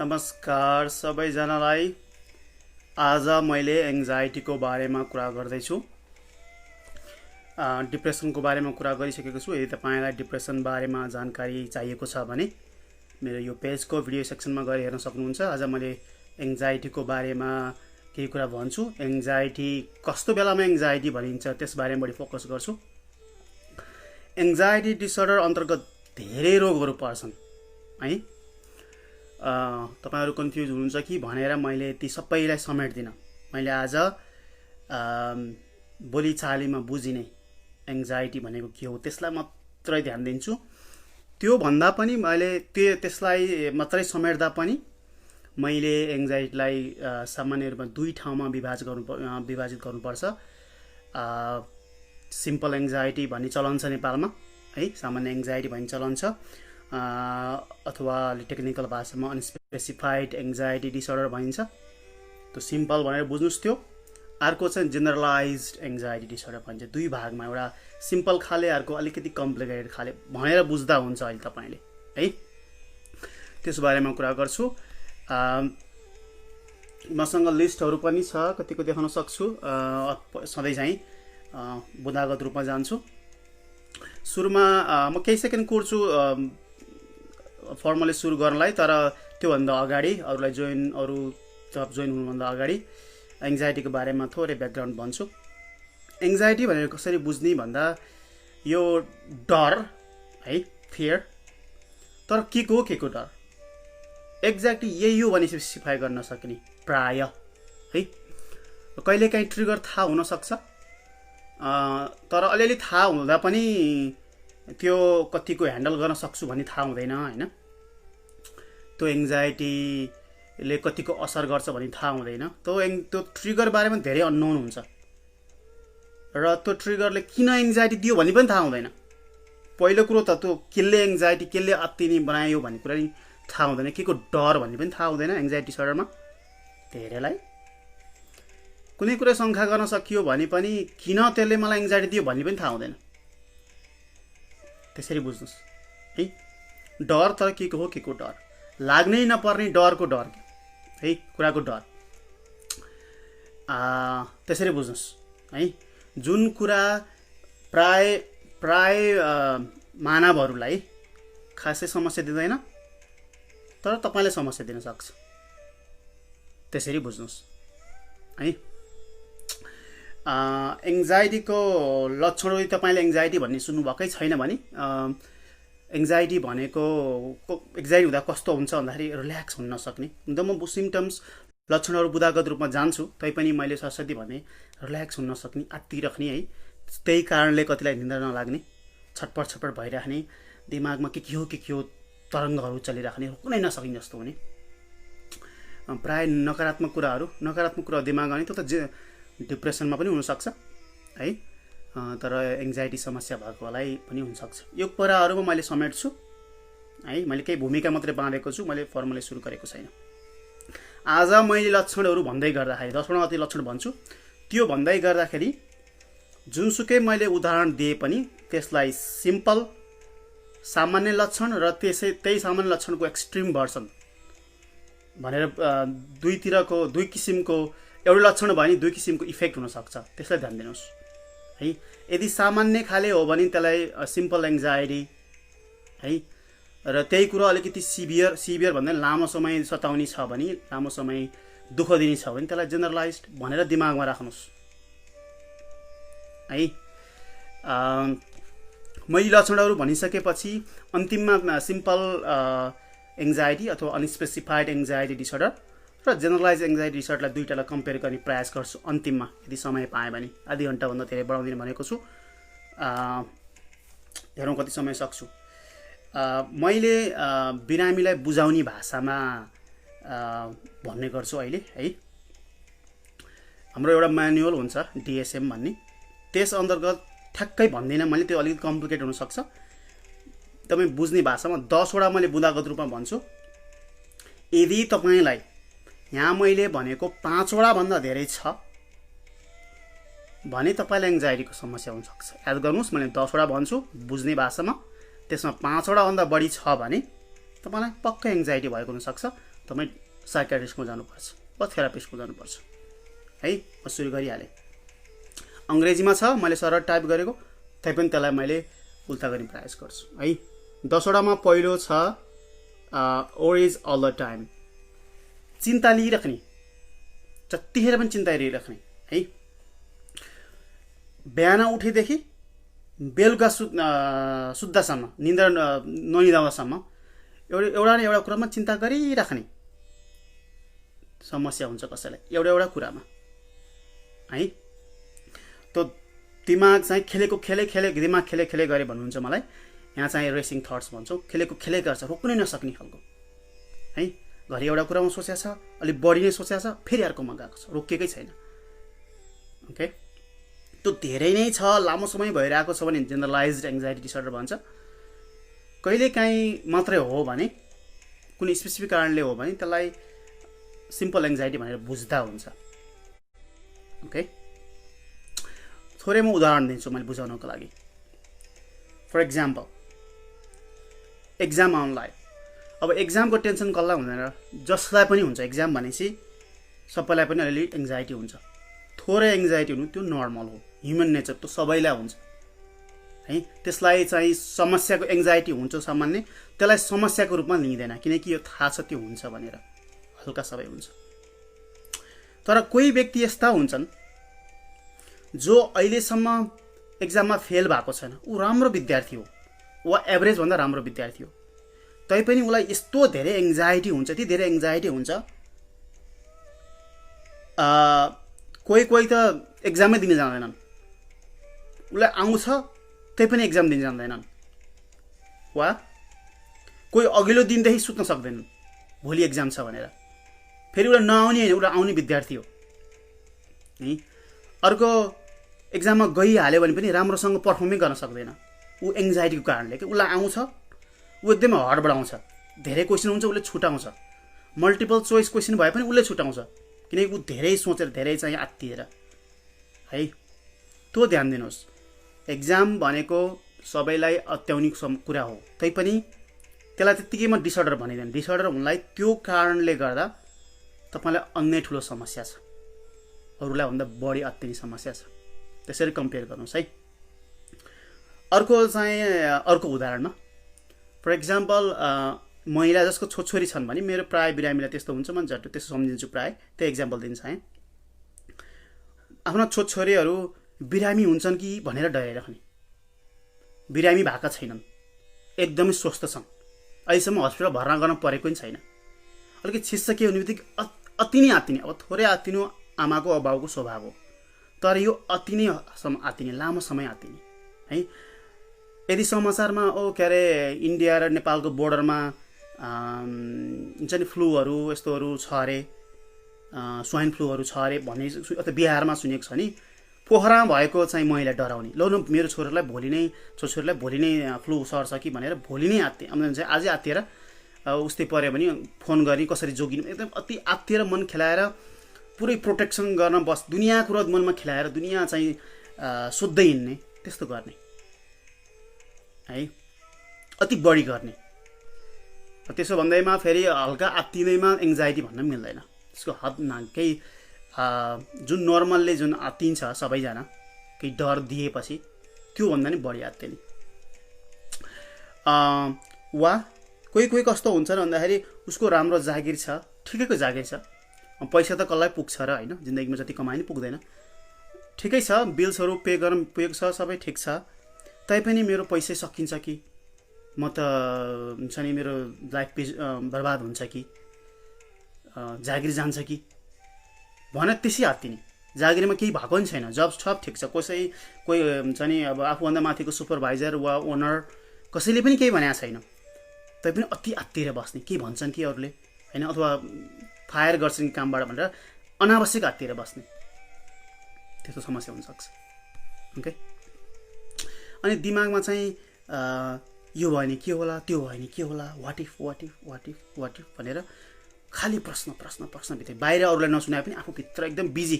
नमस्कार सबैजनालाई। आज मैले एङ्जाइटीको बारेमा कुरा गर्दैछु। डिप्रेसनको बारेमा कुरा गरिसकेको छु। यदि तपाईलाई डिप्रेसन बारेमा जानकारी चाहिएको छ भने मेरो यो पेजको भिडियो सेक्सनमा गएर हेर्न सक्नुहुन्छ। आज मैले एङ्जाइटीको बारेमा केही कुरा भन्छु। एङ्जाइटी कस्तो बेलामा एङ्जाइटी भनिन्छ त्यसबारेमा बढी फोकस गर्छु। एङ्जाइटी डिसअर्डर अन्तर्गत धेरै रोगहरू पर्छन् है। तपाईहरु कन्फ्युज हुनुहुन्छ कि भनेर मैले ती सबैलाई समेट्दिन। मैले आज बोलीचालीमा बुझिने एङ्जाइटी भनेको के हो त्यसलाई मात्रै ध्यान दिन्छु। त्यो भन्दा पनि मैले त्यसलाई मात्रै समेट्दा पनि मैले एङ्जाइटीलाई सामान्य रूपमा दुई ठाउँमा विभाजित गर्नुपर्छ। सिम्पल एङ्जाइटी भन्ने चलन छ नेपालमा है, सामान्य एङ्जाइटी भन्ने चलन छ, अथवा टेक्निकल भाषामा अनस्पेसिफाइड एङ्जाइटी डिसअर्डर भनिन्छ। त्यो सिम्पल भनेर बुझ्नुस्। त्यो अर्को चाहिँ जेनरलाइज्ड एङ्जाइटी डिसअर्डर भनिन्छ। दुई भागमा, एउटा सिम्पल खाले, अर्को अलिकति कम्प्लिकेटेड खाले भनेर बुझ्दा हुन्छ अहिले तपाईले है। त्यस बारेमा कुरा गर्छु। मसँग लिस्टहरू पनि छ, कतिको देखाउन सक्छु। सधैँ चाहिँ बुदागत रूपमा जान्छु। सुरुमा म केही सेकेन्ड कुर्छु फर्मली सुरु गर्नलाई, तर त्योभन्दा अगाडि अरूलाई जोइन हुनुभन्दा अगाडि एङ्जाइटीको बारेमा थोरै ब्याकग्राउन्ड भन्छु। एङ्जाइटी भनेर कसरी बुझ्ने भन्दा यो डर है, फियर। तर के को डर एक्ज्याक्टली यही हो भने स्पेसिफाई गर्न सक्ने प्राय है। कहिलेकाहीँ ट्रिगर थाहा हुन सक्छ, तर अलिअलि थाहा हुँदा पनि त्यो कतिको ह्यान्डल गर्न सक्छु भन्ने थाहा हुँदैन हैन। त्यो एङ्जाइटीले कतिको असर गर्छ भन्ने थाहा हुँदैन। त्यो ट्रिगर बारेमा धेरै अननोन हुन्छ र त्यो ट्रिगरले किन एङ्जाइटी दियो भन्ने पनि थाहा हुँदैन। पहिलो कुरो त त्यो केले एङ्जाइटी, केले अत्तिनी बनायो भन्ने कुरा नि थाहा हुँदैन। के को डर भन्ने पनि थाहा हुँदैन एङ्जाइटी डिसअर्डरमा धेरैलाई। कुनै कुरा शङ्का गर्न सकियो भने पनि किन त्यसले मलाई एङ्जाइटी दियो भन्ने पनि थाहा हुँदैन। त्यसरी बुझ्नुस् है। डर त के को डर, लाग्नै नपर्ने डरको डर है, कुराको डर। त्यसरी बुझ्नुस् है। जुन कुरा प्राय मानवहरूलाई खासै समस्या दिँदैन तर तपाईलाई समस्या दिन सक्छ, त्यसरी बुझ्नुस् है। एङ्जाइटीको लक्षणहरू तपाईले एङ्जाइटी भन्ने सुन्नुभएकै छैन भने एङ्जाइटी भनेको एङ्जाइटी हुँदा कस्तो हुन्छ भन्दाखेरि रिल्याक्स हुन नसक्ने हुँदा। म सिम्टम्स लक्षणहरू बुदागत रूपमा जान्छु, तैपनि मैले सरस्वती भने रिल्याक्स हुन नसक्ने, आत्तिराख्ने है। त्यही कारणले कतिलाई निद्रा नलाग्ने, छटपट भइराख्ने, दिमागमा के हो तरङ्गहरू चलिराख्ने, कुनै नसकिने जस्तो हुने। प्राय नकारात्मक कुरा दिमागमा आउने। त्यो त डिप्रेसनमा पनि हुनसक्छ है, तर एङ्जाइटी समस्या भएकोलाई पनि हुनसक्छ। यो कुराहरूमा मैले समेट्छु है। मैले केही भूमिका मात्रै बाँधेको छु, मैले फर्मली सुरु गरेको छैन। आज मैले लक्षणहरू भन्दै गर्दाखेरि 10वटा अति लक्षण भन्छु। त्यो भन्दै गर्दाखेरि जुनसुकै मैले उदाहरण दिए पनि त्यसलाई सिम्पल, सामान्य लक्षण र त्यही सामान्य लक्षणको एक्सट्रिम भर्सन भनेर दुई किसिमको एउटा लक्षण भयो भने दुई किसिमको इफेक्ट हुन सक्छ, त्यसलाई ध्यान दिनुहोस् है। यदि सामान्य खाले हो भने त्यसलाई सिम्पल एङ्जाइटी है, र त्यही कुरा अलिकति सिभियर भन्दा लामो समय सताउने छ भने, लामो समय दुःख दिने छ भने त्यसलाई जेनरलाइज्ड भनेर दिमागमा राख्नुहोस् है। मैले लक्षणहरू भनिसकेपछि अन्तिममा सिम्पल एङ्जाइटी अथवा अनस्पेसिफाइड एङ्जाइटी डिसअर्डर र जेनरलाइज एङ्जाइटी डिसअर्डरलाई दुईटालाई कम्पेयर गर्ने प्रयास गर्छु अन्तिममा, यदि समय पाएँ भने। आधी घन्टाभन्दा धेरै बढाउँदिन भनेको छु, हेरौँ कति समय सक्छु। मैले बिरामीलाई बुझाउने भाषामा भन्ने गर्छु अहिले है। हाम्रो एउटा म्यानुअल हुन्छ DSM भन्ने, त्यस अन्तर्गत ठ्याक्कै भन्दिनँ मैले, त्यो अलिकति कम्प्लिकेट हुनसक्छ। तपाईँ बुझ्ने भाषामा 10वटा मैले बुदागत रूपमा भन्छु। यदि तपाईँलाई यहाँ मैले भनेको 5वटा भन्दा धेरै छ भने तपाईलाई एङ्जाइटीको समस्या हुनसक्छ। याद गर्नुहोस्, मैले 10वटा भन्छु बुझ्ने भाषामा, त्यसमा 5वटा भन्दा बढी छ भने तपाईलाई पक्कै एङ्जाइटी भएको हुन सक्छ। तपाईँ साइकियाट्रिस्टमा जानुपर्छ वा थेरापिस्टमा जानुपर्छ है। म सुरु गरिहालेँ। अङ्ग्रेजीमा छ, मैले सरल टाइप गरेको, तैपनि त्यसलाई मैले उल्टा गर्ने प्रयास गर्छु है। 10 वटामा पहिलो छ ओरिज अल द टाइम, चिन्ता लिइराख्ने, जतिखेर पनि चिन्ता लिइराख्ने है। बिहान उठेदेखि बेलुका सुत्दासम्म, निन्द्रा ननिदाउँदासम्म एउटा न एउटा कुरामा चिन्ता गरिराख्ने समस्या हुन्छ कसैलाई, एउटा कुरामा है। त्यो दिमाग चाहिँ खेलेको दिमाग खेले गरे भन्नुहुन्छ मलाई। यहाँ चाहिँ रेसिङ थट्स भन्छौँ, खेलेको गर्छ, रोक्नै नसक्ने खालको है। घरि एउटा कुरामा सोचेको छ, अलिक बढी नै सोचेको छ, फेरि अर्कोमा गएको छ, रोकिएकै छैन। ओके, त्यो धेरै नै छ, लामो समय भइरहेको छ भने जेनरलाइज्ड एङ्जाइटी डिसअर्डर भन्छ। कहिलेकाहीँ मात्रै हो भने, कुनै स्पेसिफिक कारणले हो भने त्यसलाई सिम्पल एङ्जाइटी भनेर बुझ्दा हुन्छ। ओके, थोरै म उदाहरण दिन्छु मैले बुझाउनको लागि। For example, exam online. अब एक्जामको टेन्सन कसलाई हुँदैन, जसलाई पनि हुन्छ। एक्जाम भनेपछि सबैलाई पनि अलिअलि एङ्जाइटी हुन्छ। थोरै एङ्जाइटी हुनु त्यो नर्मल हो, ह्युमन नेचर, त्यो सबैलाई हुन्छ है। त्यसलाई चाहिँ समस्याको एङ्जाइटी हुन्छ सामान्य, त्यसलाई समस्याको रूपमा लिँदैन, किनकि यो थाहा छ त्यो हुन्छ भनेर, हल्का सबै हुन्छ। तर कोही व्यक्ति यस्ता हुन्छन् जो अहिलेसम्म एक्जाममा फेल भएको छैन, ऊ राम्रो विद्यार्थी हो वा एभरेजभन्दा राम्रो विद्यार्थी हो, तैपनि उसलाई यस्तो धेरै एङ्जाइटी हुन्छ, यति धेरै एङ्जाइटी हुन्छ। कोही त एक्जामै दिन जाँदैनन्, उसलाई आउँछ तैपनि एक्जाम दिन जान्दैनन्, वा कोही अघिल्लो दिनदेखि सुत्न सक्दैनन् भोलि एक्जाम छ भनेर, फेरि उसलाई नआउने होइन, उसलाई आउने विद्यार्थी हो है। अर्को एक्जाममा गइहाल्यो भने पनि राम्रोसँग पर्फर्मै गर्न सक्दैन, ऊ एङ्जाइटीको कारणले कि उसलाई आउँछ, ऊ एकदमै हडबड आउँछ, धेरै क्वेसन हुन्छ उसले छुटाउँछ, मल्टिपल चोइस क्वेसन भए पनि उसले छुटाउँछ, किनकि ऊ धेरै सोचेर, धेरै चाहिँ आत्तिएर है। त्यो ध्यान दिनुहोस्, एक्जाम भनेको सबैलाई अत्याउने कुरा हो, तैपनि त्यसलाई त्यत्तिकैमा डिसअर्डर भनिँदैन। डिसअर्डर हुनलाई त्यो कारणले गर्दा तपाईँलाई अन्य ठुलो समस्या छ, अरूलाई भन्दा बढी अत्तिने समस्या छ। त्यसरी कम्पेयर गर्नुहोस् है। अर्को उदाहरणमा, फर एक्जाम्पल, महिला जसको छोरी छन् भने, मेरो प्राय बिरामीलाई त्यस्तो हुन्छ, म झट्ट त्यस्तो सम्झिन्छु, प्राय त्यो एक्जाम्पल दिन चाहेँ। आफ्नो छोरीहरू बिरामी हुन्छन् कि भनेर डराइराख्ने, बिरामी भएका छैनन्, एकदमै स्वस्थ छन्, अहिलेसम्म हस्पिटल भर्ना गर्न परेको पनि छैन। अलिकति छिस्स के हुने बित्तिकै अति नै आत्तिने। अब थोरै आत्तिनु आमाको अभावको स्वभाव हो, तर यो अति नै आत्तिने, लामो समय आत्तिने है। यदि समाचारमा के अरे इन्डिया र नेपालको बोर्डरमा हुन्छ नि फ्लूहरू यस्तोहरू छ अरे, स्वाइन फ्लूहरू छ अरे भन्ने, अथवा बिहारमा सुनेको छ नि, पोखरामा भएको चाहिँ महिला डराउने, ल न मेरो छोरीलाई भोलि नै फ्लू सर्छ कि भनेर भोलि नै आजै आत्तिएर उस्तै पऱ्यो भने फोन गर्ने, कसरी जोगिनु, एकदम अति आत्तिएर मन खेलाएर पुरै प्रोटेक्सन गर्न दुनियाँ कुरो मनमा खेलाएर दुनियाँ चाहिँ सोध्दै हिँड्ने, त्यस्तो गर्ने है, अति बढी गर्ने। त्यसो भन्दैमा फेरि हल्का आत्तिँदैमा एङ्जाइटी भन्न मिल्दैन, त्यसको हद केही जुन नर्मलले जुन आत्तिन्छ सबैजना केही डर दिएपछि त्योभन्दा नि बढी आत्तिने। वा कोही कस्तो हुन्छ भन्दाखेरि उसको राम्रो जागिर छ, ठिकैको जागिर छ, पैसा त कसलाई पुग्छ र होइन, जिन्दगीमा जति कमाए नि पुग्दैन, ठिकै छ, बिल्सहरू पे गर्न पुगेको छ, सबै ठिक छ, तैपनि मेरो पैसै सकिन्छ कि, म त हुन्छ नि मेरो लाइफ बर्बाद हुन्छ कि, जागिर जान्छ कि भने त्यसै आत्तिने। जागिरमा केही भएको पनि छैन, जब सब ठिक छ, कोही हुन्छ नि अब आफूभन्दा माथिको सुपरभाइजर वा ओनर कसैले पनि केही भनेको छैन, तैपनि अति आत्तिएर बस्ने, के भन्छन् कि अरूले होइन, अथवा फायर गर्छन् कामबाट भनेर अनावश्यक आत्तिएर बस्ने, त्यस्तो समस्या हुनसक्छ। ओके, अनि दिमागमा चाहिँ यो भयो नि के होला, त्यो भयो नि के होला, वाट इफ भनेर खालि प्रश्न भित्र, बाहिर अरूलाई नसुनाए पनि आफूभित्र एकदम बिजी,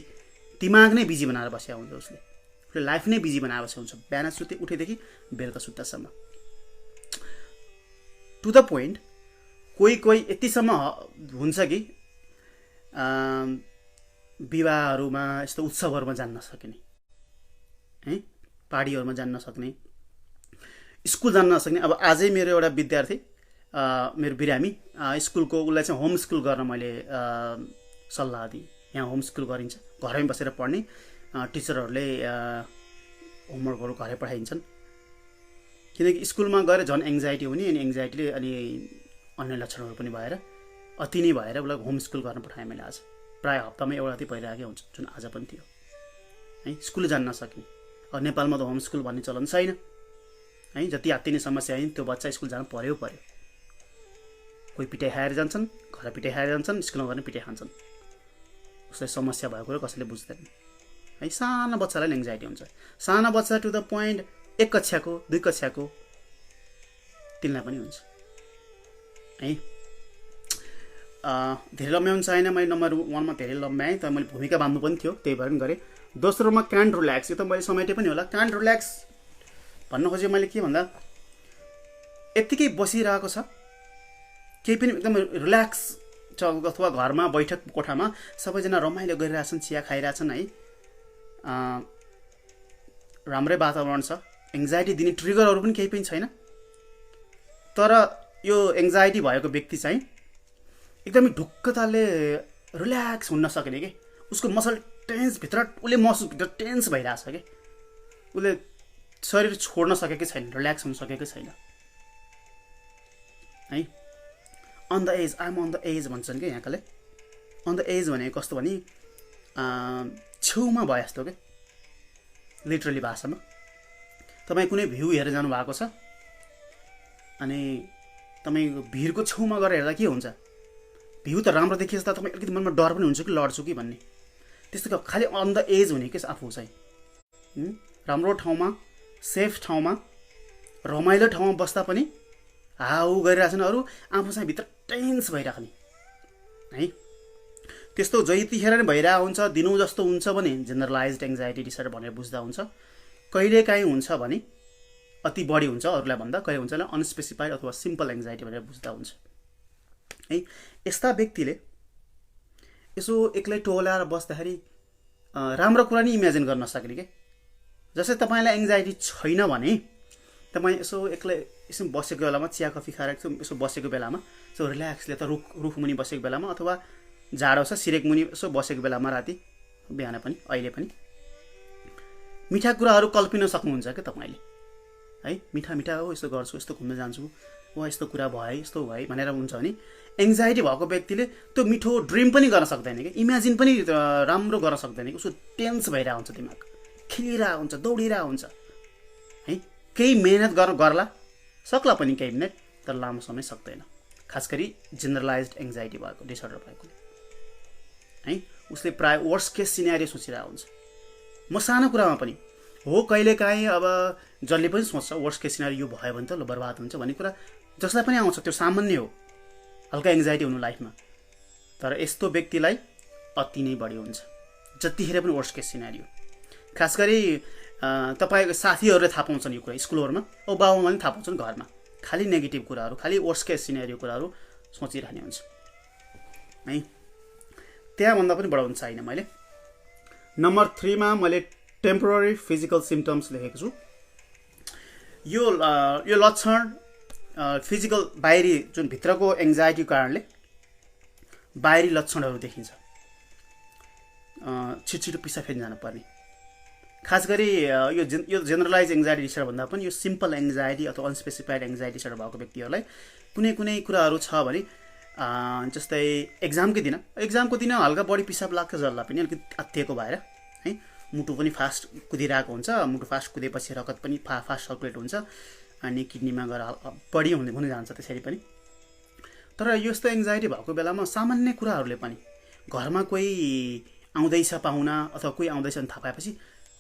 दिमाग नै बिजी बनाएर बसेको हुन्छ, उसले लाइफ नै बिजी बनाएर बसेको हुन्छ, बिहान उठेदेखि बेलुका सुत्दासम्म। टु द पोइन्ट, कोही कोही यतिसम्म हुन्छ कि विवाहहरूमा यस्तो उत्सवहरूमा जान्न नसक्ने है, पार्टीहरूमा जान्न नसक्ने, स्कुल जान्न नसक्ने। अब आजै मेरो एउटा विद्यार्थी मेरो बिरामी स्कुलको उसलाई चाहिँ होम स्कुल गर्न मैले सल्लाह दिएँ। यहाँ होम स्कुल गरिन्छ, घरमै बसेर पढ्ने, टिचरहरूले होमवर्कहरू घरै पठाइदिन्छन्। किनकि स्कुलमा गएर झन् एङ्जाइटी हुने, अनि एङ्जाइटीले अनि अन्य लक्षणहरू पनि भएर अति नै भएर उसलाई होम स्कुल गर्न पठाएँ मैले। आज प्रायः हप्तामा एउटा जति भइरहेकै हुन्छ, जुन आज पनि थियो है। स्कुल जान नसक्ने, अब नेपालमा त होम स्कुल भन्ने चलन छैन है। जति हात्तिने समस्या होइन, त्यो बच्चा स्कुल जानु पर्यो। कोही पिटाइ खाएर जान्छन्, घर पिटाइ खाएर जान्छन्, स्कुलमा गएर पिटाइ खान्छन्। उसलाई समस्या भएको र कसैले बुझ्दैन है। सानो बच्चालाई एङ्जाइटी हुन्छ। सानो बच्चा टु द पोइन्ट 1 कक्षाको 2 कक्षाको तिनलाई पनि हुन्छ है। धेरै लम्ब्याउनु छैन, मैले नम्बर 1 मा धेरै लम्ब्याएँ, तर मैले भूमिका बाँध्नु पनि थियो, त्यही भएर पनि गरेँ। दोस्रोमा क्यान्ट रिल्याक्स, यो त मैले समेटे पनि होला। क्यान्ट रिल्याक्स भन्न खोजेँ मैले के भन्दा, यत्तिकै बसिरहेको छ, केही पनि एकदम रिल्याक्स छ, अथवा घरमा बैठक कोठामा सबैजना रमाइलो गरिरहेछन्, चिया खाइरहेछन् है, राम्रै वातावरण छ, एङ्जाइटी दिने ट्रिगरहरू पनि केही पनि छैन। तर यो एङ्जाइटी भएको व्यक्ति चाहिँ एकदमै ढुक्कताले रिल्याक्स हुन नसक्ने कि, उसको मसल टेन्स भित्र, उसले महसुस भित्र टेन्स भइरहेछ कि, उसले शरीर छोड्न सकेकै छैन, रिल्याक्स हुन सकेकै छैन है। On the edge, I'm on the edge भन्छन् कि यहाँकाले। अन द एज भनेको कस्तो भने छेउमा भयो जस्तो क्या, लिटरली भाषामा। तपाईँ कुनै भ्यू हेरेर जानुभएको छ, अनि तपाईँ भिरको छेउमा गएर हेर्दा के हुन्छ, भ्यू त राम्रो देखिएछ, त तपाईँ अलिकति मनमा डर पनि हुन्छ कि लड्छु कि भन्ने। त्यस्तो खालि अन द एज हुने कि आफू चाहिँ राम्रो ठाउँमा, सेफ ठाउँमा, रमाइलो ठाउँमा बस्दा पनि हाउ गरिरहेछन् अरू, आफू चाहिँ भित्र टेन्स भइराख्ने है। त्यस्तो जतिखेर नै भइरहेको हुन्छ, दिनौँ जस्तो हुन्छ भने जेनरलाइज्ड एङ्जाइटी डिसअर्डर भनेर बुझ्दा हुन्छ। कहिलेकाहीँ हुन्छ भने अति बढी हुन्छ अरूलाई भन्दा, कहिले हुन्छ भने अनस्पेसिफाइड अथवा सिम्पल एङ्जाइटी भनेर बुझ्दा हुन्छ है। यस्ता व्यक्तिले यसो एक्लै टोलाएर बस्दाखेरि राम्रो कुरा नि इमेजिन गर्न सक्ने के। जस्तै तपाईँलाई एङ्जाइटी छैन भने तपाईँ यसो एक्लै यसो बसेको बेलामा, चिया कफी खाएर यसो बसेको बेलामा, यसो रिल्याक्सले त रुख मुनि बसेको बेलामा, अथवा जाडो छ सिरेक मुनि यसो बसेको बेलामा, राति बिहान पनि अहिले पनि मिठा कुराहरू कल्पिन सक्नुहुन्छ क्या तपाईँले है। मिठा मिठा हो, यस्तो गर्छु, यस्तो घुम्न जान्छु, वा यस्तो कुरा भयो, यस्तो भयो भनेर हुन्छ भने एङ्जाइटी भएको व्यक्तिले त्यो मिठो ड्रिम पनि गर्न सक्दैन कि, इमेजिन पनि राम्रो गर्न सक्दैन कि। उसको टेन्स भइरहेको हुन्छ, दिमाग खेलिरहेको हुन्छ, दौडिरहेको हुन्छ है। केही मेहनत गर्ला, सक्ला पनि केही मिनट, तर लामो समय सक्दैन। खास गरी जेनरलाइज्ड एङ्जाइटी भएको, डिसअर्डर भएको है। उसले प्राय वर्स्ट केस सिनेरियो सोचिरहेको हुन्छ। म सानो कुरामा पनि हो, कहिलेकाहीँ अब जसले पनि सोच्छ वर्स्ट केस सिनेरियो यो भयो भने त ल बर्बाद हुन्छ भन्ने कुरा जसलाई पनि आउँछ, त्यो सामान्य हो हल्का एङ्जाइटी हुनु लाइफमा। तर यस्तो व्यक्तिलाई अति नै बढी हुन्छ, जतिखेर पनि वर्स्ट केस सिनेरियो। खास गरी तपाईँको साथीहरूले थाहा पाउँछन् यो कुरा, स्कुलहरूमा औ बाबुआमाले थाहा पाउँछन्, घरमा खालि नेगेटिभ कुराहरू, खालि वर्स्ट केस सिनेरियो कुराहरू सोचिरहने हुन्छ है। त्यहाँभन्दा पनि बढाउनु चाहिन। मैले नम्बर 3 मा मैले टेम्पोररी फिजिकल सिम्टम्स लेखेको छु। यो लक्षण फिजिकल बाहिरी, जुन भित्रको एङ्जाइटीको कारणले बाहिरी लक्षणहरू देखिन्छ। छिटो पिसा फेरि जानुपर्ने, खास गरी यो जेनरलाइज एङ्जाइटी डिसअर्डर भन्दा पनि यो सिम्पल एङ्जाइटी अथवा अनस्पेसिफाइड एङ्जाइटी डिसअर्डर भएको व्यक्तिहरूलाई कुनै कुराहरू छ भने, जस्तै एक्जामकै दिन हल्का बढी पिसाब लाग्छ, जसलाई पनि अलिकति अत्तिएको भएर है, मुटु पनि फास्ट कुदिरहेको हुन्छ, मुटु फास्ट कुदेपछि रगत पनि फास्ट सर्कुलेट हुन्छ, अनि किडनीमा गएर बढी हुन जान्छ त्यसरी पनि। तर यस्तो एङ्जाइटी भएको बेलामा सामान्य कुराहरूले पनि, घरमा कोही आउँदैछ पाहुना अथवा कोही आउँदैछ भने थाहा पाएपछि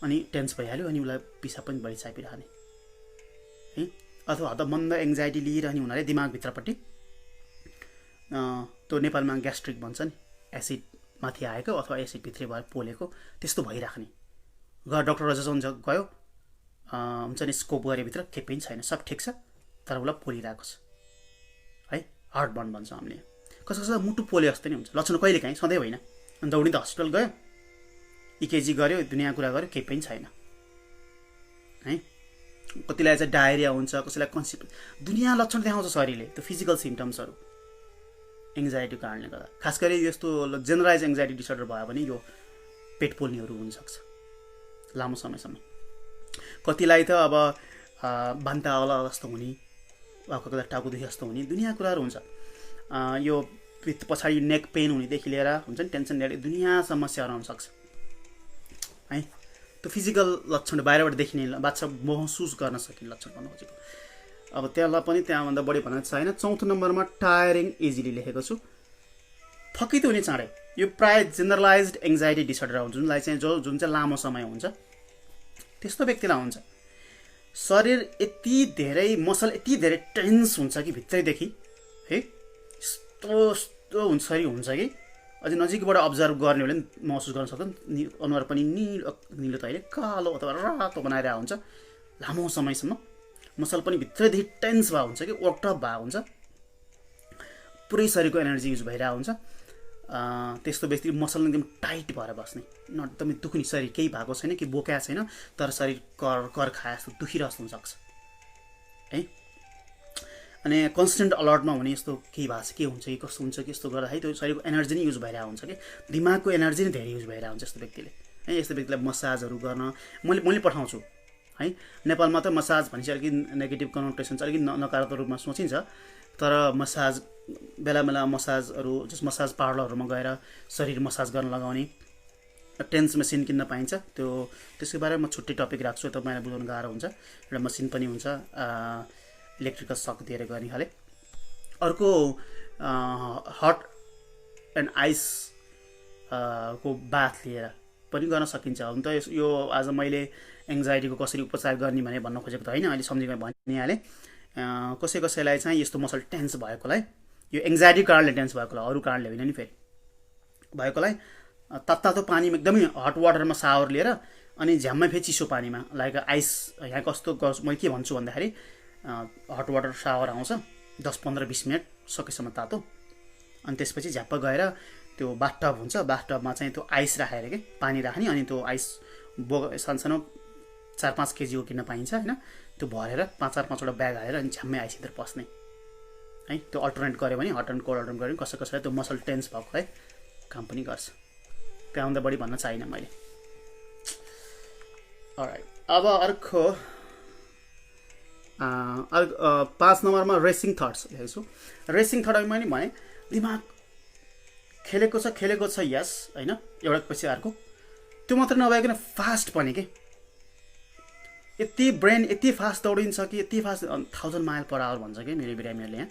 अनि टेन्स भइहाल्यो, अनि उसलाई पिसाब पनि बढी चापिरहने है। अथवा हदमन्द एङ्जाइटी लिइरहने हुनाले दिमागभित्रपट्टि त्यो नेपालमा ग्यास्ट्रिक भन्छ नि, एसिड माथि आएको अथवा एसिड भित्री भएर पोलेको, त्यस्तो भइराख्ने। डक्टर रजसन्छ गयो, हुन्छ नि स्कोप गरेभित्र केही पनि छैन, सब ठिक छ, तर उसलाई पोलिरहेको छ है। हार्ट बर्न भन्छौँ हामीले। कसै कसैलाई मुटु पोले जस्तो नि हुन्छ, लक्षण कहिले काहीँ, सधैँ होइन। अनि दौडी त हस्पिटल गयो, इकेजी गऱ्यो, दुनियाँ कुरा गऱ्यो, केही पनि छैन है। कतिलाई चाहिँ डायरिया हुन्छ, कसैलाई कन्सिप, दुनियाँ लक्षण देखाउँछ शरीरले, त्यो फिजिकल सिम्टम्सहरू एङ्जाइटीको कारणले गर्दा। खास गरी यस्तो जेनरलाइज एङ्जाइटी डिसअर्डर भयो भने यो पेट पोल्नेहरू हुनसक्छ लामो समयसम्म। कतिलाई त अब बान्ता होला जस्तो हुने, कता टाउको दुखी जस्तो हुने, दुनियाँ कुराहरू हुन्छ। यो पछाडि नेक पेन हुनेदेखि लिएर हुन्छ नि, टेन्सन लिएर दुनियाँ समस्याहरू आउनसक्छ है। त्यो फिजिकल लक्षण बाहिरबाट देखिने बाछा महसुस गर्न सकिने लक्षण भन्नु खोजेको। अब त्यसलाई पनि त्यहाँभन्दा बढी भन्न छैन। चौथो नम्बरमा टायरिङ इजिली लेखेको छु, थकित हुने चाँडै। यो प्रायः जेनरलाइज्ड एङ्जाइटी डिसअर्डर हो, जुनलाई चाहिँ जुन चाहिँ लामो समय हुन्छ त्यस्तो व्यक्तिलाई हुन्छ। शरीर यति धेरै, मसल यति धेरै टेन्स हुन्छ कि भित्रैदेखि है, यस्तो हुन्छ शरीर हुन्छ कि अझै नजिकबाट अब्जर्भ गर्ने भने महसुस गर्न सक्छ। अनुहार पनि निलो त अहिले कालो अथवा रातो बनाइरहेको हुन्छ लामो समयसम्म। मसल पनि भित्रैदेखि टेन्स भएको हुन्छ कि वर्कटप भएको हुन्छ, पुरै शरीरको एनर्जी युज भइरहेको हुन्छ। त्यस्तो व्यक्ति मसल एकदम टाइट भएर बस्ने, एकदमै दुख्ने, शरीर केही भएको छैन कि बोक्या छैन, तर शरीर कर खाए जस्तो दुखिरहेको हुनसक्छ है। अनि कन्सटेन्ट अलर्टमा हुने, यस्तो केही भएको छ, के हुन्छ कि कस्तो हुन्छ कि यस्तो गर्दाखेरि त्यो शरीरको एनर्जी नै युज भइरहेको हुन्छ कि दिमागको एनर्जी नै धेरै युज भइरहेको हुन्छ यस्तो व्यक्तिले है। यस्तो व्यक्तिलाई मसाजहरू गर्न मैले पठाउँछु है। नेपालमा त मसाज भनेपछि अलिकति नेगेटिभ कनोटेसन चाहिँ अलिकति नकारात्मक रूपमा सोचिन्छ, तर मसाज बेला बेला मसाजहरू जस मसाज पार्लरहरूमा गएर शरीर मसाज गर्न लगाउने टेन्स मेसिन किन्न पाइन्छ। त्यसको बारेमा म छुट्टै टपिक राख्छु, तपाईँलाई बुझाउनु गाह्रो हुन्छ। एउटा मसिन पनि हुन्छ इलेक्ट्रिकल सक दिएर गर्ने खाले। अर्को हट एन्ड आइस को बाथ लिएर पनि गर्न सकिन्छ। हुन त यो आज मैले एङ्जाइटीको कसरी उपचार गर्ने भने भन्न खोजेको त होइन, अहिले सम्झिँदै भनिहालेँ। कसैलाई चाहिँ यस्तो मसल टेन्स भएकोलाई, यो एङ्जाइटी कारणले टेन्स भएकोलाई, अरू कारणले होइन नि, फेरि भएकोलाई तातो पानीमा एकदमै हट वाटरमा सावर लिएर अनि झ्याम्मै फेरि चिसो पानीमा लाइक आइस, यहाँ कस्तो गर्छु मैले के भन्छु भन्दाखेरि हट वाटर सावर आउँछ 10-15-20 मिनट सकेसम्म तातो, अनि त्यसपछि झ्याप्प गएर त्यो बाथटब हुन्छ, बाथटबमा चाहिँ त्यो आइस राखेर के पानी राख्ने, अनि त्यो आइस सानसानो 4-5 केजीको किन्न पाइन्छ होइन, त्यो भरेर 4-5वटा ब्याग हालेर अनि झ्याम्मै आइसभित्र पस्ने है। त्यो अल्टरनेट गऱ्यो भने हट एन्ड कोल्ड अल्टरनेट गऱ्यो भने कसैलाई त्यो मसल टेन्स भएकोलाई काम पनि गर्छ। त्यहाँभन्दा बढी भन्न चाहिनँ मैले। अलराइट, अब अर्को 5 नम्बरमा रेसिङ थट्स लेखेको छु। रेसिङ थट मैले भने दिमाग खेलेको छ यस होइन, एउटा पछि अर्को, त्यो मात्र नभइकन फास्ट पनि के, यति ब्रेन यति फास्ट दौडिन्छ कि यति फास्ट 1000 माइल पर आवर भन्छ कि मेरो बिरामीहरूले यहाँ,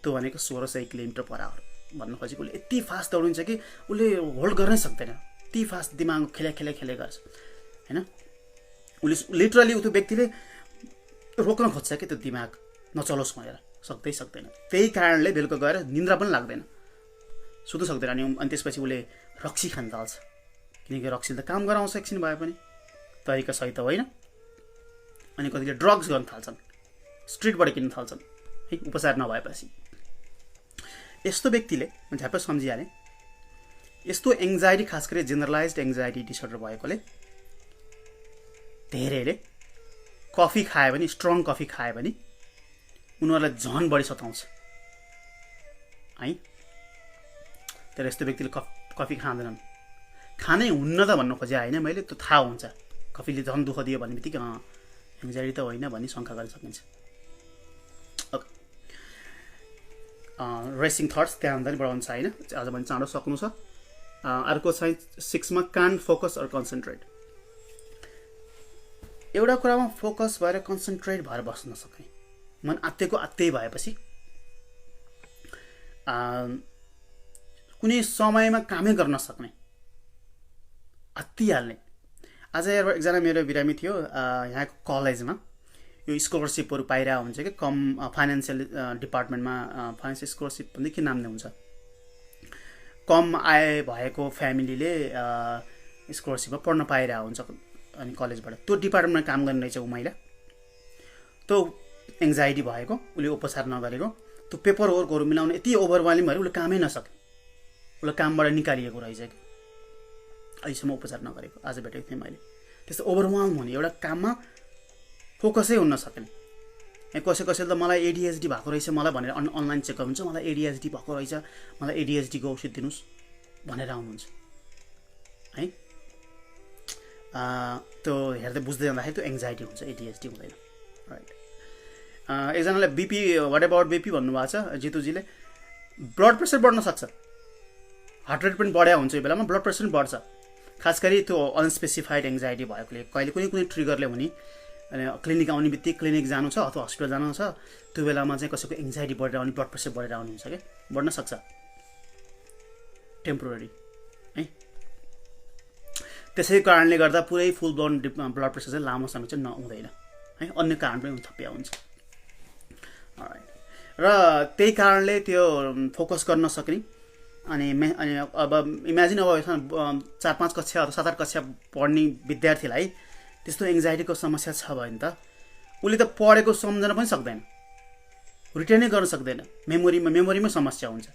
त्यो भनेको 1600 किलोमिटर पर आवर भन्नु खोजेको। उसले यति फास्ट दौडिन्छ कि उसले होल्ड गर्नै सक्दैन, यति फास्ट दिमाग खेले गर्छ होइन। उसले लिटरली त्यो व्यक्तिले रोक्न खोज्छ कि त्यो दिमाग नचलोस् भनेर, सक्दैन। त्यही कारणले बेलुका गएर निन्द्रा पनि लाग्दैन, सुत्नु सक्दैन। अनि त्यसपछि उसले रक्सी खान थाल्छ, किनकि रक्सीले त काम गराउँछ एकछिन भए पनि, तरिका सही त होइन। अनि कतिले ड्रग्स गर्न थाल्छन्, स्ट्रिटबाट किन्न थाल्छन् है, उपचार नभएपछि। यस्तो व्यक्तिले म झ्याप्पै सम्झिहालेँ, यस्तो एङ्जाइटी खास गरी जेनरलाइज्ड एङ्जाइटी डिसअर्डर भएकोले धेरैले कफी खायो भने, स्ट्रङ कफी खायो भने उनीहरूलाई झन् बढी सताउँछ है। तर यस्तो व्यक्तिले कफी खाँदैनन्, खानै हुन्न त भन्नु खोजे होइन मैले, त्यो थाहा हुन्छ कफीले झन् दुःख दियो भन्ने बित्तिकै एङ्जाइटी त होइन भन्ने शङ्का गर्न सकिन्छ। रेसिङ थट्स त्यहाँभन्दा पनि बढाउनु छैन, आज भने चाँडो सक्नु छ। अर्को चाहिँ 6मा कान फोकस अर कन्सन्ट्रेट। एउटा कुरामा फोकस भएर कन्सन्ट्रेट भएर बस्न नसक्ने, मन आत्तै भएपछि कुनै समयमा कामै गर्न नसक्ने, आत्तिहाल्ने। आज एकजना मेरो बिरामी थियो, यहाँको कलेजमा यो स्कलरसिपहरू पाइरहेको हुन्छ कि कम फाइनेन्सियल डिपार्टमेन्टमा, फाइनेन्सियल स्कलरसिप भन्ने के नामले हुन्छ, कम आय भएको फ्यामिलीले स्कलरसिपमा पढ्न पाइरहेको हुन्छ अनि कलेजबाट, त्यो डिपार्टमेन्टमा काम गर्ने रहेछ ऊ महिला। त्यो एङ्जाइटी भएको, उसले उपचार नगरेको, त्यो पेपर वर्कहरू मिलाउन यति ओभरवेल्मिङ भयो उसले कामै नसक्ने, उसलाई कामबाट निकालिएको रहेछ कि अहिलेसम्म उपचार नगरेको आज भेटेको थिएँ मैले। त्यस्तो ओभरवेल्म हुने, एउटा काममा फोकसै हुन नसक्ने। कसैले त मलाई एडिएचडी भएको रहेछ मलाई भनेर अनलाइन चेकअप हुन्छ, मलाई एडिएचडी भएको रहेछ मलाई एडिएचडीको औषध दिनुहोस् भनेर आउनुहुन्छ है। त्यो हेर्दै बुझ्दै जाँदाखेरि त्यो एङ्जाइटी हुन्छ, एडिएचडी हुँदैन। राइट। एकजनाले बिपी वाट एबाउट बिपी भन्नुभएको छ जितुजीले। ब्लड प्रेसर बढ्न सक्छ, हार्ट रेट पनि बढ्या हुन्छ यो बेलामा, ब्लड प्रेसर पनि बढ्छ। खास गरी त्यो अनस्पेसिफाइड एङ्जाइटी भएकोले कहिले कुनै ट्रिगरले हुने, अनि क्लिनिक आउने बित्तिकै क्लिनिक जानु छ अथवा हस्पिटल जानु छ, त्यो बेलामा चाहिँ कसैको एङ्जाइटी बढेर आउने, ब्लड प्रेसर बढेर आउनुहुन्छ क्या, बढ्न सक्छ टेम्पोररी है। त्यसै कारणले गर्दा पुरै फुल ब्लोन ब्लड प्रेसर चाहिँ लामो समय चाहिँ नहुँदैन है, अन्य कारण पनि थपिया हुन्छ। र त्यही कारणले त्यो फोकस गर्न सक्ने, अनि अब इमेजिन अब 4-5 कक्षा अथवा 7-8 कक्षा पढ्ने विद्यार्थीलाई त्यस्तो एङ्जाइटीको समस्या छ भने त उसले त पढेको सम्झन पनि सक्दैन, रिटेनै गर्न सक्दैन, मेमोरीमा समस्या हुन्छ।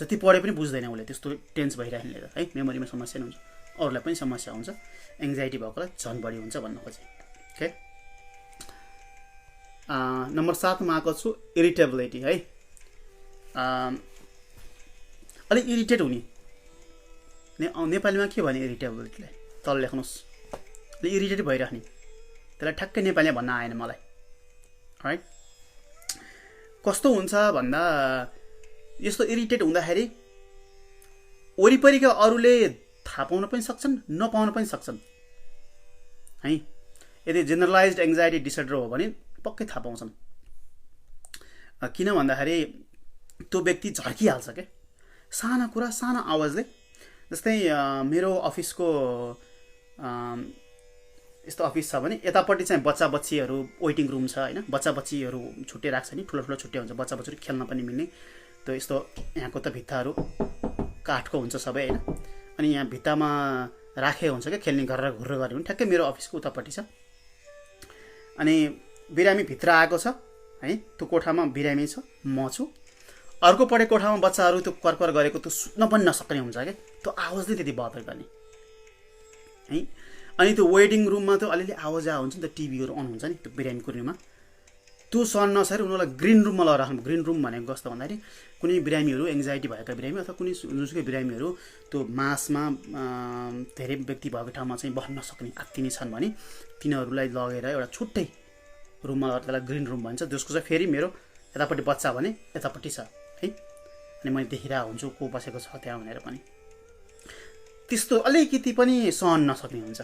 जति पढे पनि बुझ्दैन उसले, त्यस्तो टेन्स भइराख्नेले त है, मेमोरीमा समस्या हुन्छ, अरूलाई पनि समस्या हुन्छ। एङ्जाइटी भएकोलाई झन् बढी हुन्छ भन्न खोजेँ। ओके, नम्बर 7 मा आएको छु इरिटेबिलिटी है। अलिक इरिटेट हुने, नेपालीमा के भने इरिटेबिलिटीलाई तल लेख्नुहोस्, अलिक इरिटेट भइराख्ने, त्यसलाई ठ्याक्कै नेपालीमा भन्न आएन मलाई। राइट। कस्तो हुन्छ भन्दा यस्तो इरिटेट हुँदाखेरि वरिपरिका अरूले थाहा पाउन पनि सक्छन्, नपाउन पनि सक्छन् है। यदि जेनरलाइज्ड एङ्जाइटी डिसअर्डर हो भने पक्कै थाहा पाउँछन्। किन भन्दाखेरि त्यो व्यक्ति झर्किहाल्छ क्या, साना कुरा साना आवाजले। जस्तै मेरो अफिसको यस्तो अफिस छ भने यतापट्टि चाहिँ बच्चा बच्चीहरू वेटिङ रुम छ होइन, बच्चा बच्चीहरू छुट्टै राख्छ नि, ठुलो ठुलो छुट्टै हुन्छ, बच्चा बच्चीहरू खेल्न पनि मिल्ने। त्यो यस्तो यहाँको त भित्ताहरू काठको हुन्छ सबै होइन, अनि यहाँ भित्तामा राखेको हुन्छ क्या खेल्ने गरेर घुर्र गऱ्यो भने, ठ्याक्कै मेरो अफिसको उतापट्टि छ। अनि बिरामी भित्र आएको छ है, त्यो कोठामा बिरामी छ, म छु, अर्कोपट्टि कोठामा बच्चाहरू त्यो करकर गरेको त्यो सुत्न पनि नसक्ने हुन्छ क्या, त्यो आवाजले त्यति बदर गर्ने है। अनि त्यो वेटिङ रुममा त्यो अलिअलि आवाज हुन्छ नि त, टिभीहरू अन हुन्छ नि त्यो बिरामीको रुममा, त्यो सहन नसकेर उनीहरूलाई ग्रिन रुममा लगेर राख्नु। ग्रिन रुम भनेको कस्तो भन्दाखेरि कुनै बिरामीहरू एङ्जाइटी भएका बिरामी अथवा कुनै जुनसुकै बिरामीहरू त्यो मासमा धेरै व्यक्ति भएको ठाउँमा चाहिँ बस्न नसक्ने आत्तिने छन् भने तिनीहरूलाई लगेर एउटा छुट्टै रुममा लगेर, त्यसलाई ग्रिन रुम भन्छ। जसको चाहिँ फेरि मेरो यतापट्टि बच्चा भने यतापट्टि छ है, अनि मैले देखिरहेको हुन्छु को बसेको छ त्यहाँ भनेर पनि। त्यस्तो अलिकति पनि सहन नसक्ने हुन्छ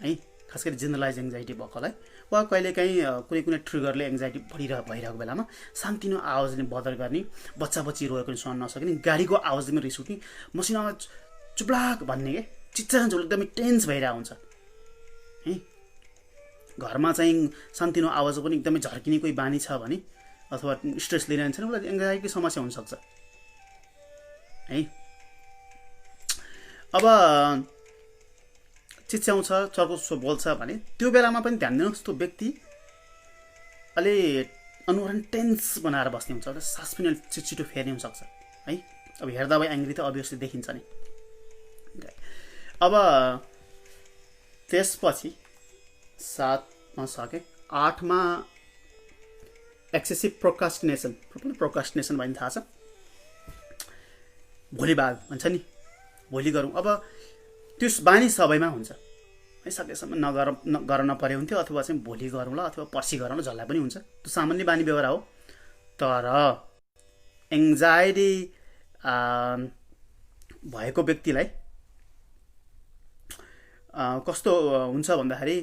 है, खास गरी जेनरलाइज एङ्जाइटी भएकोलाई। वा कहिलेकाहीँ कुनै ट्रिगरले एङ्जाइटी भइरहेको बेलामा सानोतिनो आवाजले बदर गर्ने, बच्चा बच्ची रोएको पनि सहन नसक्ने, गाडीको आवाजले पनि रिस उठ्ने, मसिनो चुप्लाक भन्ने के चिच्चा एकदमै टेन्स भइरहेको हुन्छ है। घरमा चाहिँ सानोतिनो आवाज पनि एकदमै झर्किने कोही बानी छ भने अथवा स्ट्रेस लिइरहन्छ भने उसलाई एङ्जाइटीको समस्या हुनसक्छ है। अब चिच्याउँछ, चर्को बोल्छ भने त्यो बेलामा पनि ध्यान दिनुहोस्, त्यो व्यक्ति अलि अनुहार टेन्स बनाएर बस्ने हुन्छ, सास पनि अलिक छिटो फेर्ने हुनसक्छ है। अब हेर्दा भए एङ्ग्री त अभियसली देखिन्छ नि। अब त्यसपछि 7मा सके, 8मा एक्सेसिभ प्रोकास्टिनेसन भन्ने थाहा छ, भोलि भाग भन्छ नि, भोलि गरौँ। अब त्यो बानी सबैमा हुन्छ है, सकेसम्म गर्न नपरे हुन्थ्यो, अथवा चाहिँ भोलि गरौँला अथवा पर्सि गरौँला, झल्ला पनि हुन्छ, त्यो सामान्य बानी व्यवहार हो। तर एङ्जाइटी भएको व्यक्तिलाई कस्तो हुन्छ भन्दाखेरि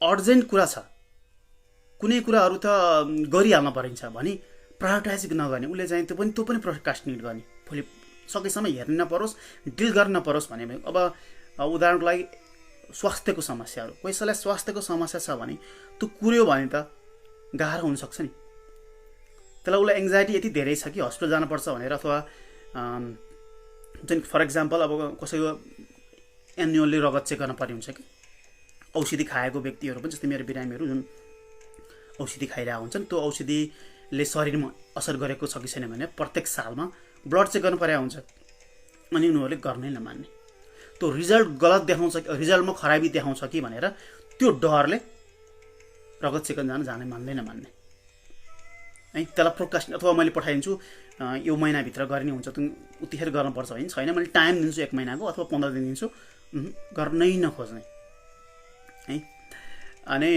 अर्जेन्ट कुरा छ, कुनै कुराहरू त गरिहाल्न परिन्छ भने प्रायोरिटाइज नगर्ने, उसले चाहिँ त्यो पनि प्रोकास्टिनेट गर्ने, भोलि सकेसम्म हेर्न नपरोस्, डिल गर्न नपरोस् भने। अब उदाहरणको लागि स्वास्थ्यको समस्याहरू, कसैलाई स्वास्थ्यको समस्या छ भने त्यो कुर्यो भने त गाह्रो हुनसक्छ नि, त्यसलाई उसलाई एङ्जाइटी यति धेरै छ कि हस्पिटल जानुपर्छ भनेर, अथवा जुन फर इक्जाम्पल अब कसैको एन्युअल्ली रगत चेक गर्न पर्ने हुन्छ कि, औषधि खाएको व्यक्तिहरू पनि, जस्तै मेरो बिरामीहरू जुन औषधि खाइरहेको हुन्छन्, त्यो औषधि ले शरीरमा असर गरेको छ कि छैन भने प्रत्येक सालमा ब्लड चेक गर्नु पर्या हुन्छ अनि उनीहरूले गर्नै नमान्ने त्यो रिजल्ट गलत देखाउँछ रिजल्टमा खराबी देखाउँछ कि भनेर त्यो डरले रगत चेक गर्न जाने मान्ने है त्यसलाई प्रोकास्ट अथवा मैले पठाइदिन्छु यो महिनाभित्र गर्ने हुन्छ त उतिखेर गर्नुपर्छ होइन छैन मैले टाइम दिन्छु 1 महिनाको अथवा 15 दिन दिन्छु गर्नै नखोज्ने है अनि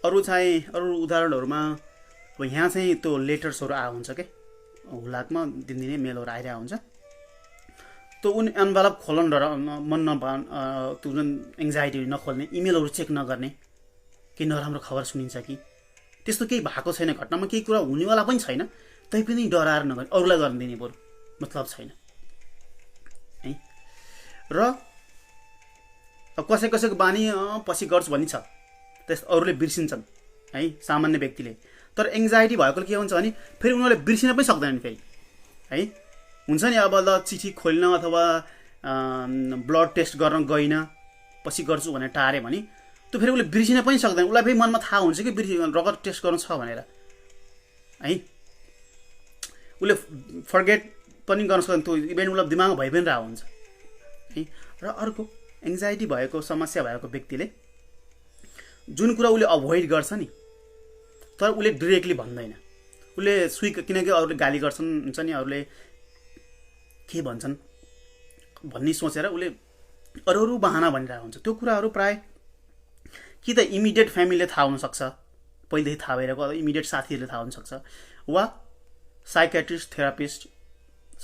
अरू उदाहरणहरूमा अब यहाँ चाहिँ त्यो लेटर्सहरू आएको हुन्छ के हुलाकमा दिनदिनै मेलहरू आइरहेको हुन्छ त्यो उनी एन्भलप खोल्न डर मन त्यो जुन एङ्जाइटी नखोल्ने इमेलहरू चेक नगर्ने केही नराम्रो खबर सुनिन्छ कि त्यस्तो केही भएको छैन घटनामा केही कुरा हुनेवाला पनि छैन तैपनि डराएर नगर्ने अरूलाई गर्न दिने बरु मतलब छैन है र कसैको बानी पछि गर्छु भन्ने छ त्यस अरूले बिर्सिन्छन् है सामान्य व्यक्तिले तर एङ्जाइटी भएकोले के हुन्छ भने फेरि उनीहरूले बिर्सिन पनि सक्दैनन् फेरि है हुन्छ नि अब ल चिठी खोल्न अथवा ब्लड टेस्ट गर्न गइन पछि गर्छु भनेर टारे भने त्यो फेरि उसले बिर्सिन पनि सक्दैन उसलाई फेरि मनमा थाहा हुन्छ कि रगत टेस्ट गर्नु छ भनेर है उसले फर्गेट पनि गर्न सक्दैन त्यो इभेन्ट उसलाई दिमागमा भइ पनि रहेको हुन्छ है र अर्को एङ्जाइटी भएको समस्या भएको व्यक्तिले जुन कुरा उसले अभोइड गर्छ नि तर उसले डिरेक्टली भन्दैन उसले किनकि अरूले गाली गर्छन् हुन्छ नि अरूले के भन्छन् भन्ने सोचेर उसले अरू बहाना भनिरहेको हुन्छ त्यो कुराहरू प्राय कि त इमिडिएट फ्यामिलीले थाहा हुनसक्छ पहिलेदेखि थाहा भइरहेको अथवा इमिडिएट साथीहरूले थाहा हुनसक्छ वा साइकेट्रिस्ट थेरापिस्ट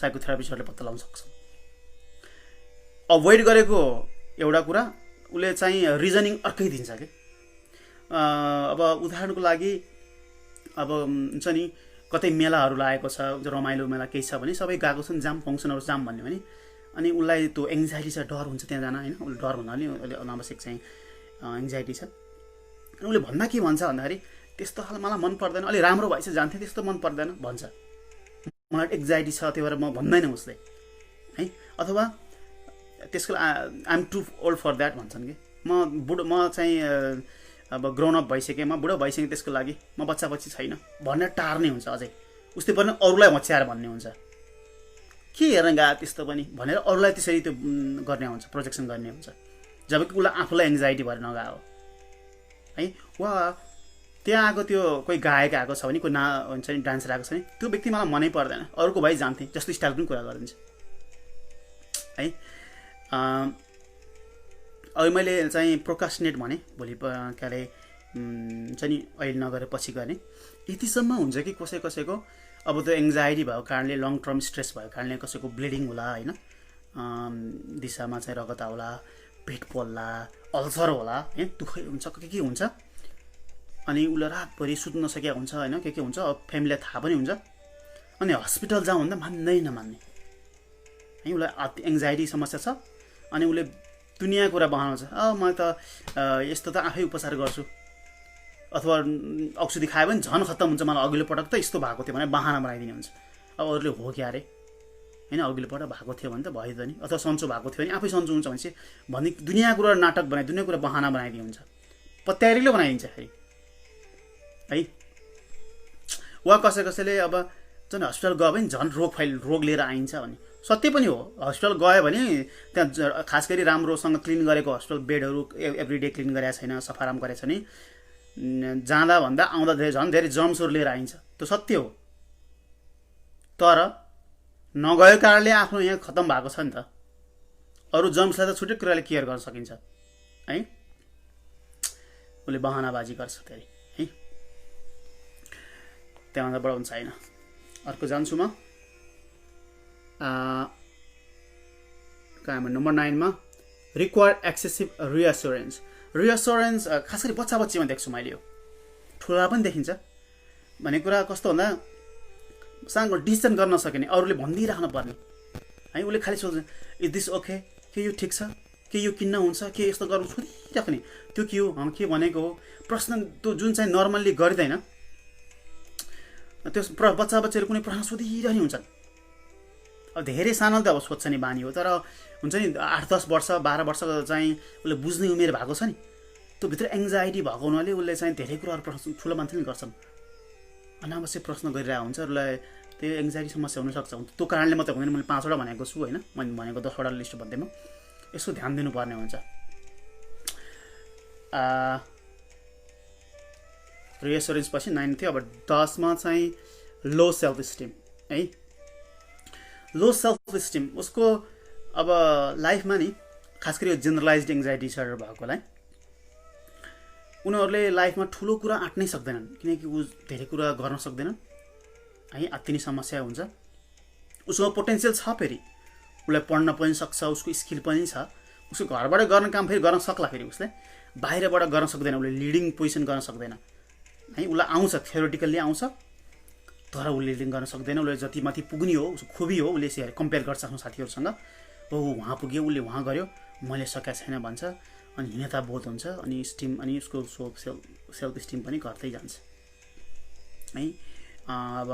साइकोथेरापिस्टहरूले पत्ता लगाउन सक्छ अभोइड गरेको एउटा कुरा उसले चाहिँ रिजनिङ अर्कै दिन्छ कि अब उदाहरणको लागि अब हुन्छ नि कतै मेलाहरू लागेको छ रमाइलो मेला केही छ भने सबै गएको छन् जाम फङ्सनहरू जाम भन्यो भने अनि उसलाई त्यो एङ्जाइटी छ डर हुन्छ त्यहाँ जान होइन उसले डर भन्नाले अहिले अनावश्यक चाहिँ एङ्जाइटी छ अनि उसले भन्दा के भन्छ भन्दाखेरि त्यस्तो खालको मलाई मन पर्दैन अलि राम्रो भएछ जान्थेँ त्यस्तो मन पर्दैन भन्छ मलाई एङ्जाइटी छ त्यही भएर म भन्दैन उसले है अथवा त्यसको I'm too old for that भन्छन् कि म चाहिँ अब ग्रोन अप भइसकेँ म बुढो भइसकेँ त्यसको लागि म बच्चा बच्ची छैन भनेर टार्ने हुन्छ अझै उस्तै पनि अरूलाई होच्याएर भन्ने हुन्छ के हेर्न गएको त्यस्तो पनि भनेर अरूलाई त्यसरी त्यो गर्ने हुन्छ प्रोजेक्सन गर्ने हुन्छ जबकि उसलाई आफूलाई एङ्जाइटी भएर नगएको है वा त्यहाँ आएको त्यो कोही गायक आएको छ भने कोही हुन्छ नि डान्सर आएको छ भने त्यो व्यक्ति मलाई मनै पर्दैन अरूको भइ जान्थेँ जस्तो स्टाइल पनि कुरा गरिदिन्छ है अब मैले चाहिँ प्रोकास्टिनेट भने भोलि के अरे हुन्छ नि अहिले नगरे पछि गर्ने यतिसम्म हुन्छ कि कसैको अब त्यो एङ्जाइटी भएको कारणले लङ टर्म स्ट्रेस भएको कारणले कसैको ब्लिडिङ होला होइन दिशामा चाहिँ रगत आउला पेट पोल्ला अल्सर होला है दुःखै हुन्छ के हुन्छ अनि उसले रातभरि सुत्न नसकेको हुन्छ होइन के हुन्छ अब फ्यामिलीलाई थाहा पनि हुन्छ अनि हस्पिटल जाउँ भन्दा मान्दै नमान्ने है उसलाई एङ्जाइटी समस्या छ अनि उसले दुनियाँ कुरा बहाउँछ म त यस्तो त आफै उपचार गर्छु अथवा औषधि खायो भने झन् खत्तम हुन्छ मलाई अघिल्लो पटक त यस्तो भएको थियो भने बहाना बनाइदिने हुन्छ अब अरूले हो क्या अरे होइन अघिल्लो पटक भएको थियो भने त भयो त नि अथवा सन्चो भएको थियो भने आफै सन्चो हुन्छ भने चाहिँ भन्ने दुनियाँ कुरा नाटक बनाइ दुनियाँ कुरा बहाना बनाइदिए हुन्छ पत्यारीले बनाइदिन्छ फेरि है वा कसैले अब झन् हस्पिटल गयो भने झन् रोग लिएर आइन्छ भने सत्य पनि हो हस्पिटल गयो भने त्यहाँ खास गरी राम्रोसँग क्लिन गरेको हस्पिटल बेडहरू एभ्रिडे क्लिन गरेको छैन सफाराम गरेको छ नि जाँदा भन्दा आउँदा झन् धेरै जर्म्सहरू लिएर आइन्छ त्यो सत्य हो तर नगएको कारणले आफ्नो यहाँ खत्तम भएको छ नि त अरू जर्म्सलाई त छुट्टै कुराले केयर गर्न सकिन्छ है उसले बहानाबाजी गर्छ धेरै है त्यहाँभन्दा बढाउनु छैन अर्को जान्छु म नम्बर 9 मा रिक्वायर एक्सेसिभ रिएस्योरेन्स खास गरी बच्चा बच्चीमा देख्छु मैले यो ठुला पनि देखिन्छ भन्ने कुरा कस्तो भन्दा सानो डिसिजन गर्न सकिने अरूले भनिदिइराख्नु पर्ने है उसले खालि सोच्छ इज दिस ओके के यो ठिक छ के यो किन्न हुन्छ के यस्तो गर्नु छोडिराख्ने त्यो के हो के भनेको हो प्रश्न त्यो जुन चाहिँ नर्मल्ली गरिँदैन त्यो बच्चाहरू कुनै प्रश्न सोधिरहने हुन्छन् अब धेरै सानो त अब सोध्छ नि बानी हो तर हुन्छ नि 8-10 वर्ष 12 वर्ष चाहिँ उसले बुझ्ने उमेर भएको छ नि त्यो भित्र एङ्जाइटी भएको हुनाले उसले चाहिँ धेरै कुराहरू प्रश्न ठुलो मान्छेले गर्छन् अनावश्यक प्रश्न गरिरहेको हुन्छ उसलाई त्यो एङ्जाइटी समस्या हुनसक्छ। त्यो कारणले मात्रै हुँदैन, मैले 5 वटा भनेको छु होइन, मैले भनेको 10 वटा लिस्ट भन्दैमा यसो ध्यान दिनुपर्ने हुन्छ। रिएस्योरेन्स पछि 9 थियो। अब 10 मा चाहिँ लो सेल्फ स्टिम है। लो सेल्फ स्टिम उसको अब लाइफमा नि खास गरी यो जेनरलाइज्ड एङ्जाइटी डिसअर्डर भएकोलाई उनीहरूले लाइफमा ठुलो कुरा आँट्नै सक्दैनन्, किनकि ऊ धेरै कुरा गर्न सक्दैनन् है, अत्ति नै समस्या हुन्छ। उसको पोटेन्सियल छ, फेरि उसलाई पढ्न पनि सक्छ, उसको स्किल पनि छ, उसको घरबाट गर्ने काम फेरि गर्न सक्ला, फेरि उसले बाहिरबाट गर्न सक्दैन, उसले लिडिङ पोजिसन गर्न सक्दैन है। उसलाई आउँछ, थ्योरिटिकल्ली आउँछ, तर उसले लिडिङ गर्न सक्दैन। उसले जति माथि पुग्ने हो उसको खुबी हो, उसले यसरी कम्पेयर गर्छ आफ्नो साथीहरूसँग, हो उहाँ पुग्यो, उसले उहाँ गर्यो, मैले सकेको छैन भन्छ, अनि हीनता बोध हुन्छ, अनि स्टिम अनि उसको सेल्फ स्टिम पनि घट्दै जान्छ है। अब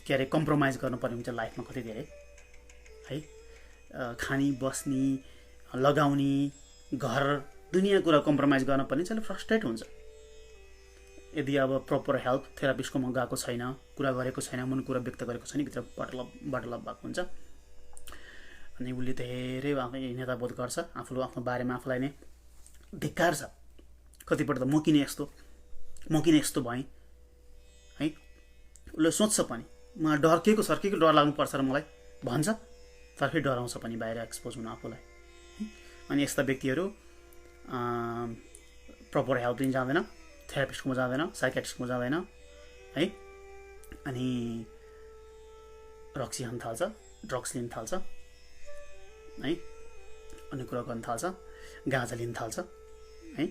के अरे कम्प्रोमाइज गर्नुपर्ने हुन्छ लाइफमा कति धेरै है, खानी बस्ने लगाउने घर दुनियाँ कुरा कम्प्रोमाइज गर्न पर्ने चाहिँ फ्रस्ट्रेट हुन्छ। यदि अब प्रपर हेल्प थेरापिस्टकोमा गएको छैन, कुरा गरेको छैन, मन कुरा व्यक्त गरेको छैन, भित्र बटलप भएको हुन्छ, अनि उसले धेरै हीनता बोध गर्छ, आफ्नो बारेमा आफूलाई नै धिक्कार छ। कतिपल्ट त म किन यस्तो भएँ है, उसले सोच्छ पनि मलाई डर्केको सर्केको डर लाग्नुपर्छ र मलाई भन्छ, तर फेरि डराउँछ पनि बाहिर एक्सपोज हुन आफूलाई। अनि यस्ता व्यक्तिहरू प्रपर हेल्प पनि जाँदैन, थेरापिस्टकोमा जाँदैन, साइकेट्रिस्टकोमा जाँदैन है, अनि रक्सी खान थाल्छ, ड्रग्स लिन थाल्छ है, अन्य कुरा गर्न थाल्छ, गाँजा लिन थाल्छ है।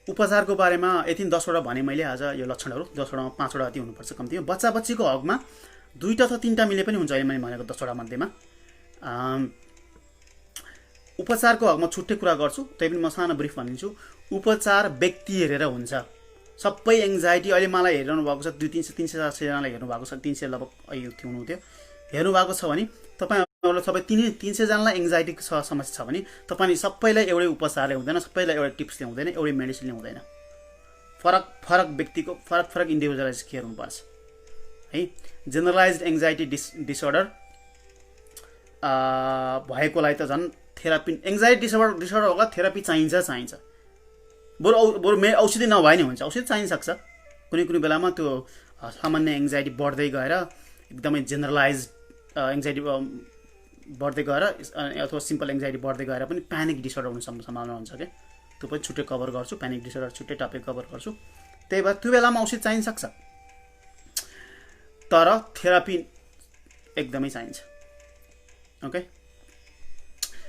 उपचारको बारेमा यति 10 वटा भने मैले आज, यो लक्षणहरू 10 वटामा 5 वटा अति हुनुपर्छ कम्ती। बच्चा बच्चीको हकमा 2टा अथवा 3टा मिले पनि हुन्छ, अहिले मैले भनेको 10 वटा मध्येमा। उपचारको हकमा छुट्टै कुरा गर्छु, त्यही पनि म सानो ब्रिफ भनिदिन्छु। उपचार व्यक्ति हेरेर हुन्छ। सबै एङ्जाइटी अहिले मलाई हेरिरहनु भएको छ 200-300 जनालाई हेर्नु भएको छ, 300 लगभग अहिले हुनुहुन्थ्यो हेर्नु भएको छ भने तपाईँहरूलाई सबै 300 जनालाई एङ्जाइटीको समस्या छ भने तपाईँले सबैलाई एउटै उपचारले हुँदैन, सबैलाई एउटै टिप्सले हुँदैन, एउटै मेडिसिनले हुँदैन। फरक व्यक्तिको फरक इन्डिभिजुअलाइज केयर हुनुपर्छ है। जेनरलाइज्ड एङ्जाइटी डिसअर्डर भएकोलाई त झन् थेरापी, एङ्जाइटी डिसअर्डर होला थेरापी चाहिन्छ। बरु औषधि नभए नि हुन्छ, औषधि चाहिनसक्छ कुनै बेलामा। त्यो सामान्य एङ्जाइटी बढ्दै गएर एकदमै जेनरलाइज एङ्जाइटी बढ्दै गएर अथवा सिम्पल एङ्जाइटी बढ्दै गएर पनि प्यानिक डिसअर्डर हुने सम्भावना हुन्छ क्या। त्यो पनि छुट्टै कभर गर्छु, प्यानिक डिसअर्डर छुट्टै टपिक कभर गर्छु। त्यही भएर त्यो बेलामा औषधि चाहिनसक्छ, तर थेरापी एकदमै चाहिन्छ। ओके,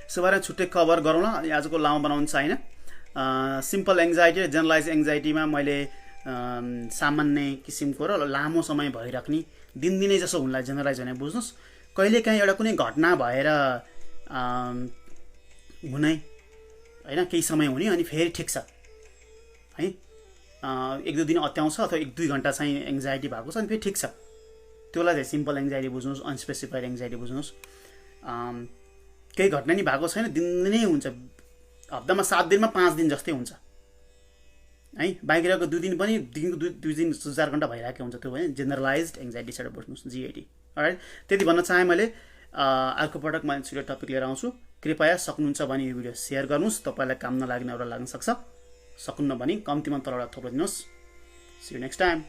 यसो बारे छुट्टै कभर गरौँला, आजको लामो बनाउनु छैन। सिम्पल एङ्जाइटी र जेनरलाइज एङ्जाइटीमा मैले सामान्य किसिमको र लामो समय भइराख्ने दिनदिनै जसो हुनलाई जेनरलाइज भने बुझ्नुहोस्। कहिलेकाहीँ एउटा कुनै घटना भएर हुने होइन, केही समय हुने अनि फेरि ठिक छ है, 1-2 दिन अत्याउँछ अथवा 1-2 घन्टा चाहिँ एङ्जाइटी भएको छ अनि फेरि ठिक छ, त्यसलाई चाहिँ सिम्पल एङ्जाइटी बुझ्नुहोस्, अनस्पेसिफाइड एङ्जाइटी बुझ्नुहोस्। केही घटना नि भएको छैन, दिनदिनै हुन्छ, हप्तामा 7 दिनमा 5 दिन जस्तै हुन्छ है, बाँकी रहेको 2 दिन पनि दिनको 2 दिन 4 घन्टा भइरहेको हुन्छ, त्यो भने जेनरलाइज्ड एङ्जाइटी डिसअर्डर बुझ्नुहोस्, GAD। राइट, त्यति भन्न चाहेँ मैले। अर्को पटक मैले छिटो टपिक लिएर आउँछु। कृपया सक्नुहुन्छ भने यो भिडियो सेयर गर्नुहोस्, तपाईँलाई काम नलाग्ने एउटा लाग्न सक्छ, सक्नुहुन्न भने कम्तीमा तलबाट थोप्रिदिनुहोस्। See you next time.